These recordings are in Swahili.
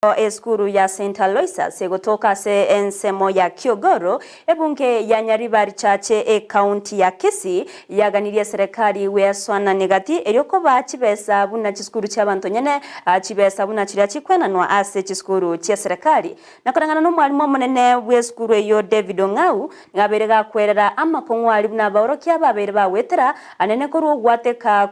Eskuru ya St. Aloysius egotoka se ensemo ya Kiogoro ebunge ya Nyaribari chache kaunti ya Kisii yaganirie serikali weswana negati erioko ba chibesa buna chiskuru cy'abantu nyene chibesa buna chiria chikwenanwa ase chiskuru cia serikali nakorangana no mwalimu munene weskuru eyo David Ong'au ngaberega kwerera amakongwari buna baorokia babere bawetera anene koru gwateka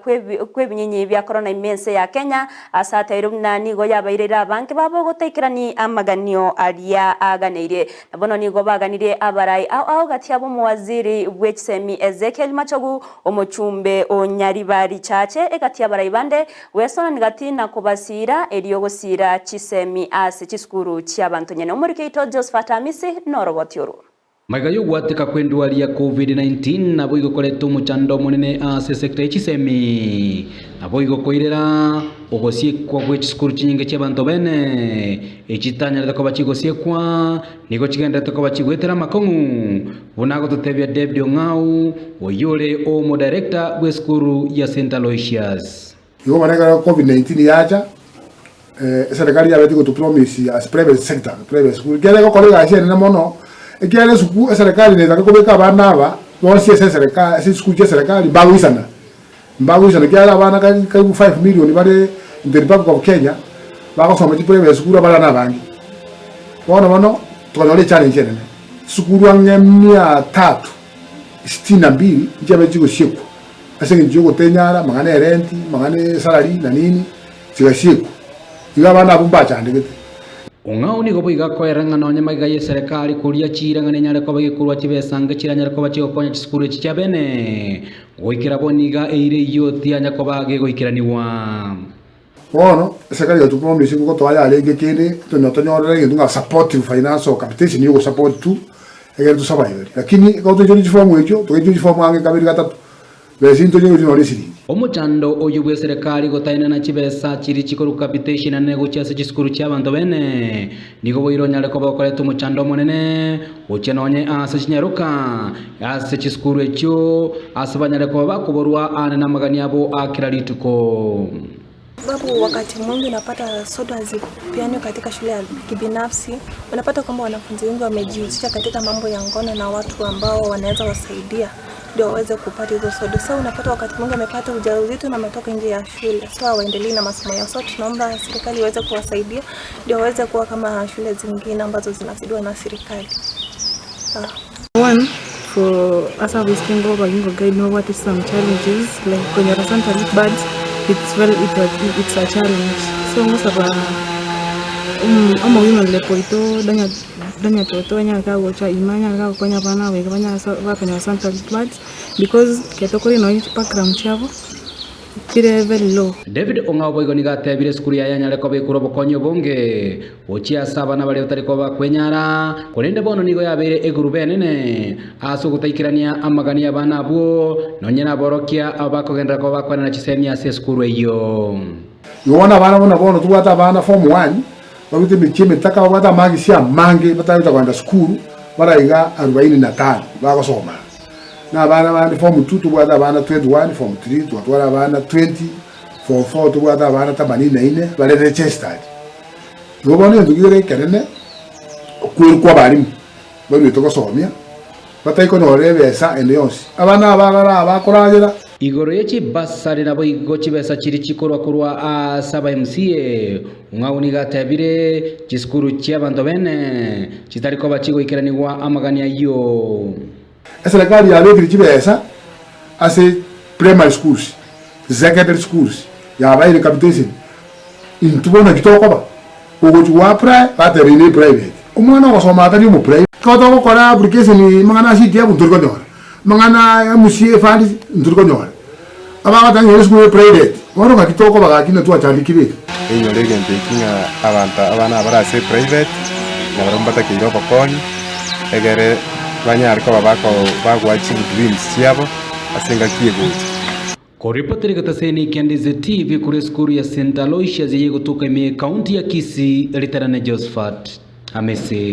kwebinyenyi bya corona imense ya Kenya asatairo buna nigo yabairira banke babo gotekerani amaganio aria aganire nabono nigo baganire abarai ao gatia bo muwaziri w'ekisemi Ezekiel Machogu omuchumbe onyaribari chache egatia abarai bande wesona nigati nakobasira eriogosira kisemi ase chiskuru cy'abantu nyene umurikeito Josephat Amisi norobotioro Magayo gwateka kwendwaria COVID-19 nabo igokoretwo muchando munene ase sector y'ekisemi nabo igokoirera ogosiekwa gw'ekisukuru kinyinge cy'abantu bene ekitanyarete ko bakigosiekwa nigo kigendete ko bakigwetera amakong'u bunago tutebya David Ong'au oyore omo director w'esukuru ya St. Aloysius igo barega COVID-19 yaja serikali yabeti go to promise as private sector private school kere ko kolega ase ne mono ekiale suku serikali neza kubeka abana aba bonse serikali ese school ya serikali bawisana kiala abana karibu 5 million bare in the Republic of Kenya bakosoma private school abana nabangi bono tukanole challenge ne school angemia 362 njabe jigo siku ase njigo tenyara mangane rent mangane salary na nini sigasiku igabana abumba cyane Ong'au nigo boiga koerangana nyamaga ye serikali kuria chirangane nyare ko bagikurwa kibesanga kiranyare ko bakigokonya kisukuru eki cyabene goikira boniga eire yoti anya ko bage goikiraniwa bono serikali ya tupo misi ko twaya alenge kende tonyorere ndunga supportive finance or capitation yugo support tu egere tu sabayo lakini ko to joni form ejo to joni form ange kabiri gatatu bezinto joni no lisiri omuchando oyo bwe serikali gotaina na chibesa chiri chikoru capitation ane gochase chiskuru cy'abantu bene nigo boironyare ko bakoreto omuchando munene ochenonye ase chinyaruka ase chiskuru ekyo ase banyare ko bakuborwa ane na magani abo akira lituko sababu wakati mwingi unapata soda zipiano katika shule ya kibinafsi unapata kwamba wanafunzi wengi wamejihusisha katika mambo ya ngono na watu ambao wanaweza wasaidia ndio waweze kupata hizo soda. Sasa unapata wakati mwingi amepata ujauzito na ametoka nje ya shule. Sasa waendelee na masomo yao. Sasa tunaomba serikali iweze kuwasaidia ndio waweze kuwa kama shule zingine ambazo zinasaidiwa na serikali. One for as I was thinking about you guys know what is some challenges like when you're something bad it's a challenge. So most of women le poito danya toto nya ka gocha imanya ka konya bana we banya bapenya central blood because ketokori no background chavo kire very low. David Ong'au boigo ni gatebire skuru ya yanyare ko bekuro bokonyo bonge ochia sabana bali utari ko bakwenyara kurende bono nigo yabere eguru benene aso gutaikirania amagani abana abo nonyena borokia abakogendera ko bakwana na chisemi ase skuru eyo yona abana bono tubata abana form 1 babite michime taka wabata magisia mange batayuta kwenda school baraiga 45 bagosoma na abana bandi form 2 tubata abana 21 form 3 tubata abana 20 form 4 tubata abana 84 bale registered gobone ndugire kenene kwa balimu bali tokosomia batayiko no rebesa endeyonsi abana abagara abakoragera igoro yechi basari nabo igochi besa chiri chikorwa kurwa asaba MCA Ong'au ni gatebire chiskuru cy'abantu bene chitariko bachigo ikiraniwa amagani ayo serikali yabekiri chibesa ase primary schools secondary schools yabaire capitation intubona kitokoba ugochwa private umwana wasoma atari mu private koto gukora application mangana shiti yabu turikonyora mangana MCA fund turikonyora abagatangire school private wano kakitoko bagakina tu achandikire iyo legende kinga abana barase private na barombata kiro bakoni egere banyar ko babako bagwachi dreams yabo asenga kiego Koripoteri kataseni Kendize TV kure skuru ya St. Aloysius yego toka ime kaunti ya Kisii Literane Josephat Amisi.